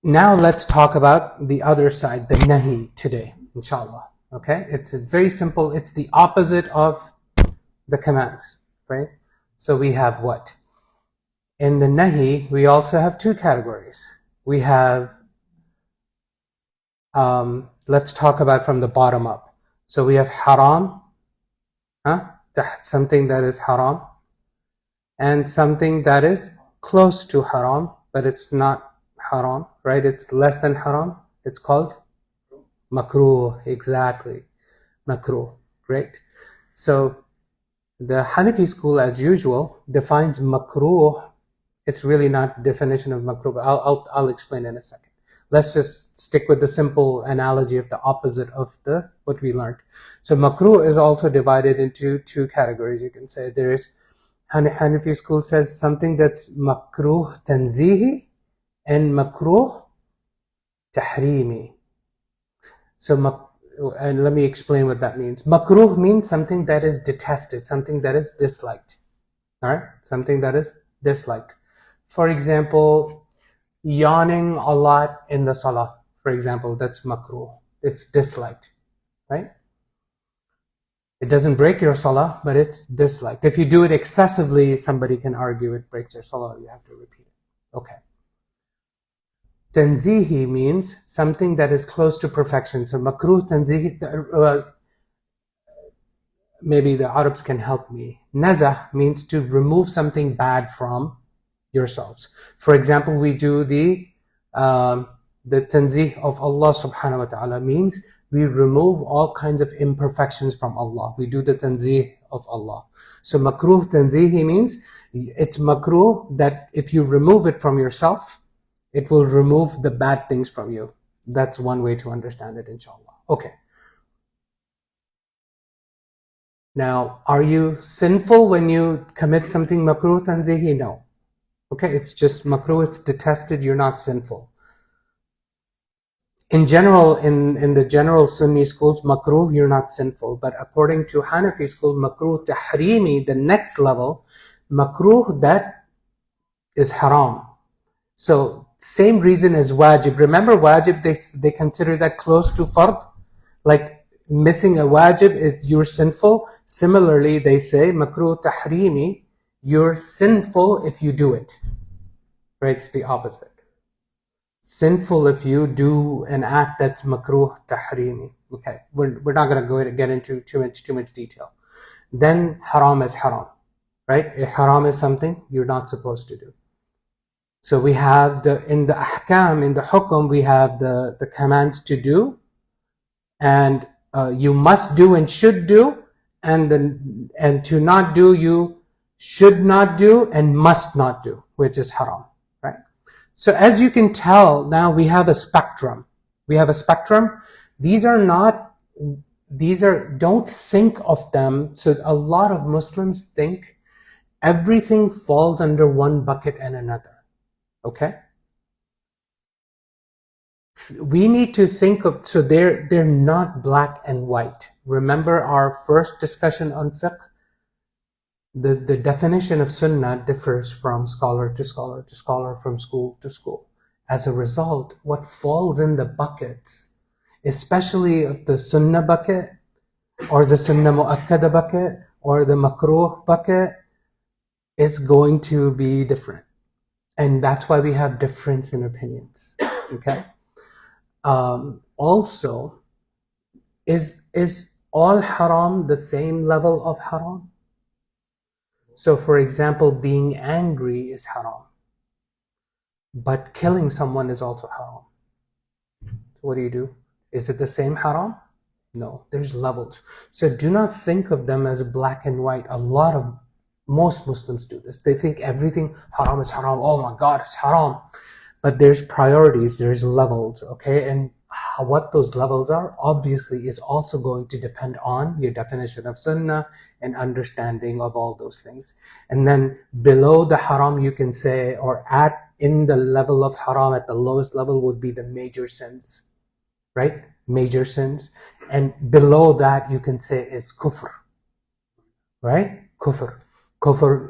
Now let's talk about the other side, the nahi today, inshallah. Okay, it's very simple. It's the opposite of the commands, right? So we have what? In the nahi, we also have two categories. We have, let's talk about from the bottom up. So we have haram, something that is haram, and something that is close to haram, but it's not haram, right? It's less than haram. It's called makruh, exactly. Makruh, great. So the Hanafi school, as usual, defines makruh. It's really not definition of makruh, but I'll explain in a second. Let's just stick with the simple analogy of the opposite of what we learned. So makruh is also divided into two categories. You can say there is Hanafi school says something that's makruh tanzihi and makruh tahrimi. So and let me explain what that means. Makruh means something that is detested, something that is disliked. Alright? Something that is disliked. For example, yawning a lot in the salah, for example, that's makruh. It's disliked, right? It doesn't break your salah, but it's disliked. If you do it excessively, somebody can argue it breaks your salah, you have to repeat it. Okay. Tanzihi means something that is close to perfection. So makruh tanzihi, maybe the Arabs can help me. Nazah means to remove something bad from yourselves. For example, we do the tanzih of Allah subhanahu wa ta'ala means we remove all kinds of imperfections from Allah. We do the tanzih of Allah. So makruh tanzihi means it's makruh that if you remove it from yourself, it will remove the bad things from you. That's one way to understand it, inshallah. Okay. Now, are you sinful when you commit something makruh tanzihi? No. Okay, it's just makruh, it's detested, you're not sinful. In general, in the general Sunni schools, makruh, you're not sinful. But according to Hanafi school, makruh tahrimi, the next level, makruh, that is haram. So, same reason as wajib. Remember wajib, they consider that close to fard? Like missing a wajib, you're sinful. Similarly, they say makruh tahrimi, you're sinful if you do it. Right? It's the opposite. Sinful if you do an act that's makruh tahrimi. Okay, we're not going to get into too much detail. Then haram is haram, right? Haram is something you're not supposed to do. So we have in the ahkam, in the hukum, we have the commands to do, and you must do and should do, and to not do, you should not do and must not do, which is haram, right? So as you can tell, now we have a spectrum. We have a spectrum. Don't think of them. So a lot of Muslims think everything falls under one bucket and another. Okay? We need to think of, so they're not black and white. Remember our first discussion on fiqh? The definition of sunnah differs from scholar to scholar to scholar, from school to school. As a result, what falls in the buckets, especially of the sunnah bucket, or the sunnah mu'akkada bucket, or the makruh bucket, is going to be different. And that's why we have difference in opinions. Okay? Also, is all haram the same level of haram? So for example, being angry is haram, but killing someone is also haram. So what do? Is it the same haram? No, there's levels. So do not think of them as black and white. Most Muslims do this. They think everything haram is haram. Oh my God, it's haram. But there's priorities, there's levels, okay? And what those levels are, obviously, is also going to depend on your definition of sunnah and understanding of all those things. And then below the haram, you can say, or in the level of haram, at the lowest level would be the major sins, right? Major sins. And below that, you can say is kufr, right? Kufr,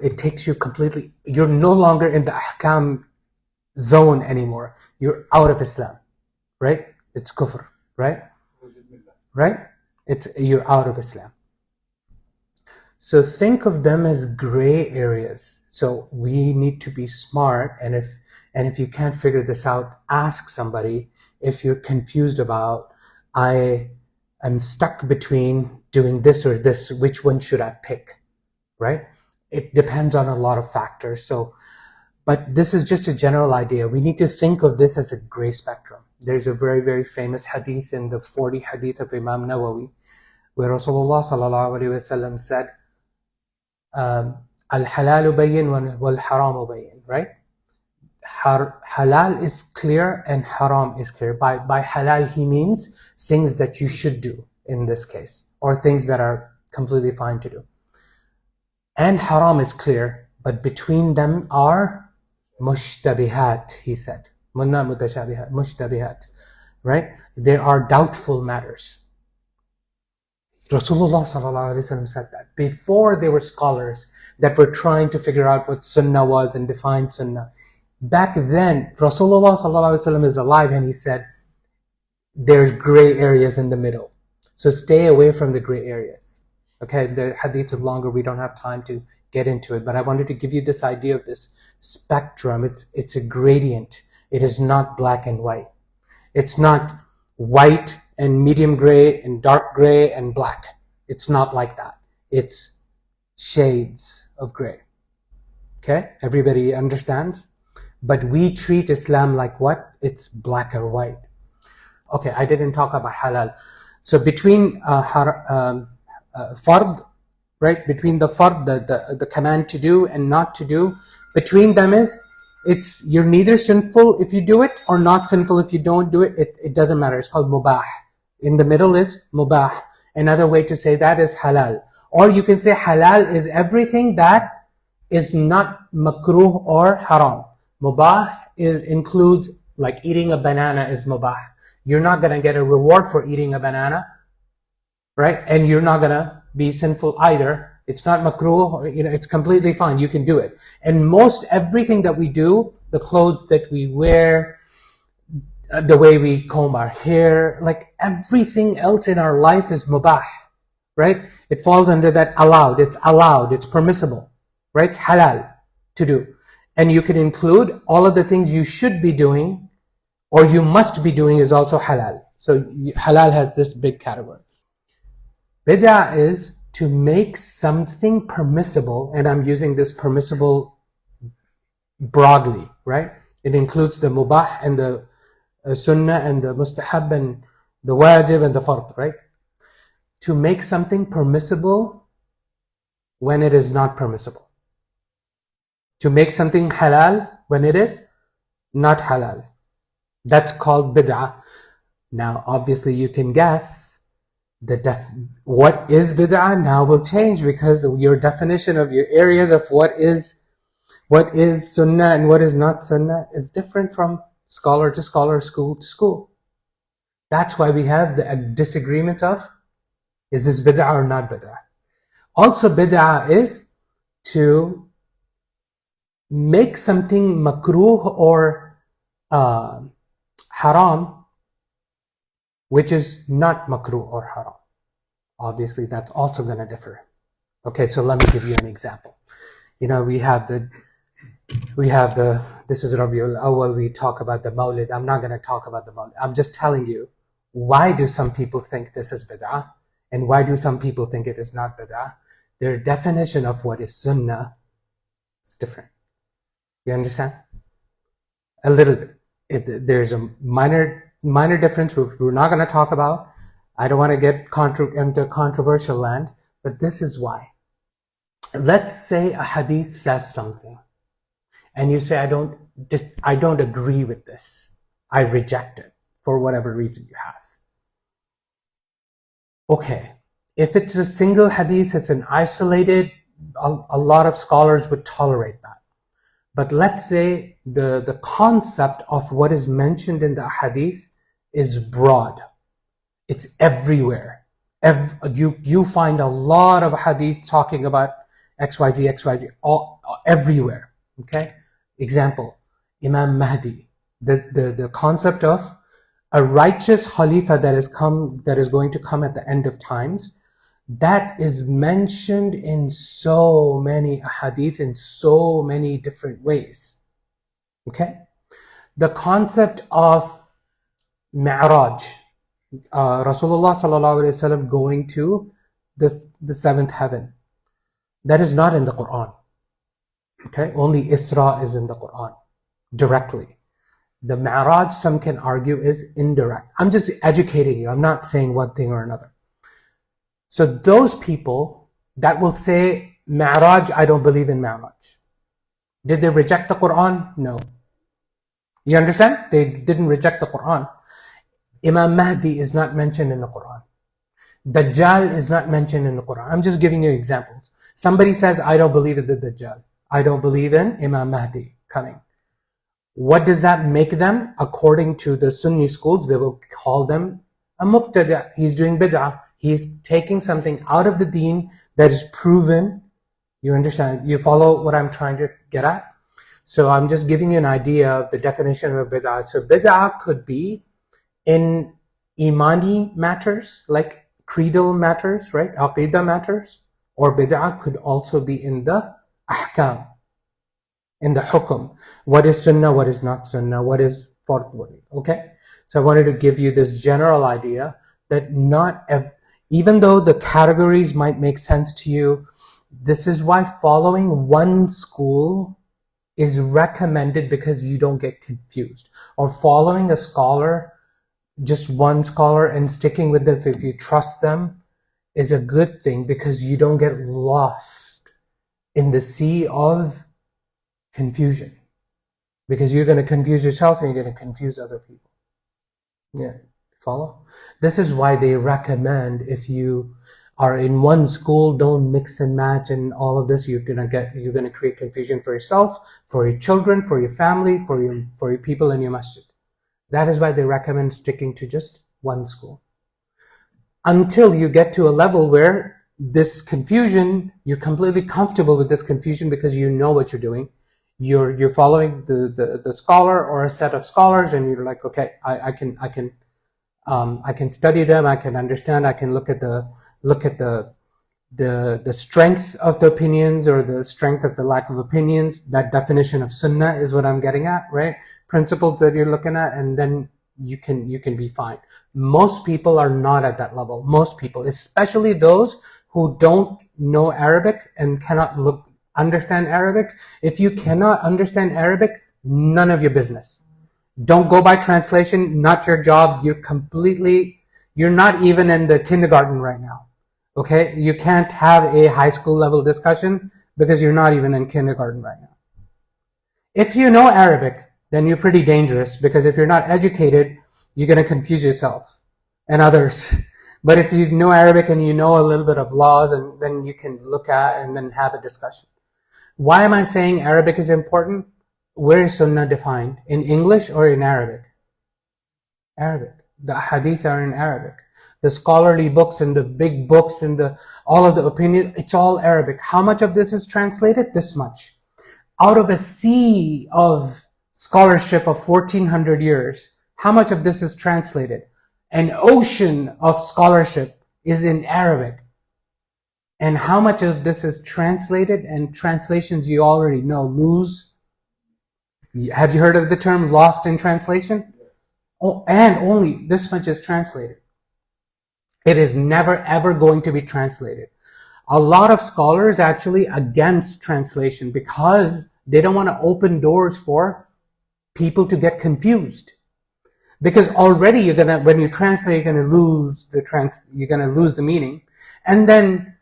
it takes you completely, you're no longer in the ahkam zone anymore. You're out of Islam, right? It's kufr, right? Right? You're out of Islam. So think of them as gray areas. So we need to be smart, and if you can't figure this out, ask somebody. If you're confused about, I'm stuck between doing this or this, which one should I pick, right? It depends on a lot of factors. So, but this is just a general idea. We need to think of this as a gray spectrum. There's a very, very famous hadith in the 40 hadith of Imam Nawawi, where Rasulullah sallallahu alaihi wasallam said, al-halalu bayyin wal-haramu bayyin, right? Halal is clear and haram is clear. By halal, he means things that you should do in this case, or things that are completely fine to do. And haram is clear, but between them are mushtabihat, he said. Munna mutashabihat, mushtabihat, right? There are doubtful matters. Rasulullah sallallahu alaihi wasallam said that before there were scholars that were trying to figure out what sunnah was and define sunnah. Back then, Rasulullah sallallahu alaihi wasallam is alive, and he said there's gray areas in the middle. So stay away from the gray areas. Okay, the hadith is longer. We don't have time to get into it, but I wanted to give you this idea of this spectrum. It's a gradient. It is not black and white. It's not white and medium gray and dark gray and black. It's not like that. It's shades of gray. Okay, everybody understands? But we treat Islam like what? It's black or white. Okay, I didn't talk about halal. So between fard, right? Between the fard, the command to do and not to do, between them you're neither sinful if you do it or not sinful if you don't do it. It doesn't matter. It's called mubah. In the middle is mubah. Another way to say that is halal. Or you can say halal is everything that is not makruh or haram. Mubah includes, like eating a banana is mubah. You're not going to get a reward for eating a banana, right? And you're not going to be sinful either. It's not makruh, it's completely fine. You can do it. And most everything that we do, the clothes that we wear, the way we comb our hair, like everything else in our life is mubah, right? It falls under that allowed. It's permissible, right? It's halal to do. And you can include all of the things you should be doing or you must be doing is also halal. So halal has this big category. Bid'ah is to make something permissible, and I'm using this permissible broadly, right? It includes the mubah and the sunnah and the mustahab and the wajib and the fard, right? To make something permissible when it is not permissible. To make something halal when it is not halal. That's called bid'ah. Now, obviously, you can guess what is bid'ah now will change because your definition of your areas of what is sunnah and what is not sunnah is different from scholar to scholar, school to school. That's why we have the disagreement of, is this bid'ah or not bid'ah? Also, bid'ah is to make something makruh or haram, which is not makruh or haram. Obviously, that's also going to differ. Okay, so let me give you an example. We have this is Rabiul Awwal, we talk about the Mawlid. I'm not going to talk about the Mawlid. I'm just telling you, why do some people think this is bid'ah? And why do some people think it is not bid'ah? Their definition of what is sunnah is different. You understand? A little bit. There's a minor difference we're not going to talk about. I don't want to get into controversial land, but this is why. Let's say a hadith says something, and you say, I don't agree with this. I reject it for whatever reason you have. Okay, if it's a single hadith, it's an isolated, a lot of scholars would tolerate that. But let's say the concept of what is mentioned in the hadith is broad. It's everywhere. You find a lot of hadith talking about XYZ, all everywhere. Okay? Example, Imam Mahdi, the concept of a righteous Khalifa that is going to come at the end of times, that is mentioned in so many ahadith in so many different ways. Okay? The concept of Mi'raj, Rasulullah sallallahu alaihi wasallam going to the seventh heaven, that is not in the Quran. Okay? Only Isra is in the Quran directly. The Mi'raj, some can argue, is indirect. I'm just educating you. I'm not saying one thing or another. So those people that will say, Mi'raj, I don't believe in Mi'raj. Did they reject the Quran? No. You understand? They didn't reject the Quran. Imam Mahdi is not mentioned in the Quran. Dajjal is not mentioned in the Quran. I'm just giving you examples. Somebody says, I don't believe in the Dajjal. I don't believe in Imam Mahdi coming. What does that make them? According to the Sunni schools, they will call them a Muqtada. He's doing Bid'ah. He's taking something out of the deen that is proven. You understand? You follow what I'm trying to get at? So I'm just giving you an idea of the definition of Bid'ah. So Bid'ah could be in Imani matters, like creedal matters, right? Aqidah matters. Or Bid'ah could also be in the Ahkam, in the Hukm. What is Sunnah, what is not Sunnah, what is Fard, okay? So I wanted to give you this general idea that even though the categories might make sense to you, this is why following one school is recommended, because you don't get confused. Or following a scholar, just one scholar, and sticking with them if you trust them, is a good thing, because you don't get lost in the sea of confusion. Because you're going to confuse yourself and you're going to confuse other people. Yeah, follow? This is why they recommend, if you are in one school, don't mix and match and all of this. You're gonna create confusion for yourself, for your children, for your family, for your people in your masjid. That is why they recommend sticking to just one school. Until you get to a level where this confusion, you're completely comfortable with this confusion because you know what you're doing. You're following the scholar or a set of scholars, and you're like, okay, I can study them, I can understand, I can look at the strength of the opinions or the strength of the lack of opinions. That definition of Sunnah is what I'm getting at, right? Principles that you're looking at, and then you can be fine. Most people are not at that level. Most people, especially those who don't know Arabic and cannot understand Arabic. If you cannot understand Arabic, none of your business. Don't go by translation, not your job. You're not even in the kindergarten right now. Okay? You can't have a high school level discussion because you're not even in kindergarten right now. If you know Arabic, then you're pretty dangerous, because if you're not educated, you're going to confuse yourself and others. But if you know Arabic and you know a little bit of laws, and then you can look at and then have a discussion. Why am I saying Arabic is important? Where is Sunnah defined? In English or in Arabic? Arabic. The hadith are in Arabic. The scholarly books and the big books and all of the opinion, it's all Arabic. How much of this is translated? This much. Out of a sea of scholarship of 1400 years, how much of this is translated? An ocean of scholarship is in Arabic. And how much of this is translated? And translations you already know, lose. Have you heard of the term lost in translation? Oh, and only this much is translated. It is never ever going to be translated. A lot of scholars actually against translation because they don't want to open doors for people to get confused. Because already when you translate, you're gonna lose the meaning, and then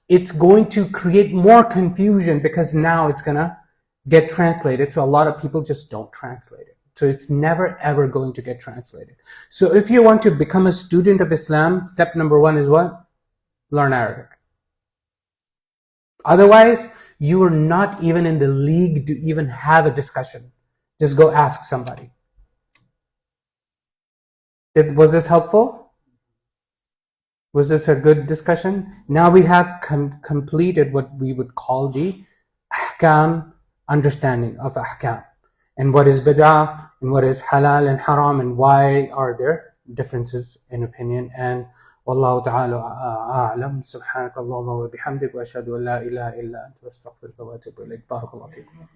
it's going to create more confusion because now it's gonna get translated. So a lot of people just don't translate it. So it's never ever going to get translated. So if you want to become a student of Islam, step number 1 is what? Learn Arabic. Otherwise, you are not even in the league to even have a discussion. Just go ask somebody. Was this helpful? Was this a good discussion? Now we have completed what we would call the ahkam understanding of ahkam, and what is bid'ah, and what is halal and haram, and why are there differences in opinion. And wallahu ta'ala a'lam. Subhanakallahumma wa bihamdik wa ashhadu an la ilaha illa anta astaghfiruka wa atubu ilayk. Barakallahu feekum.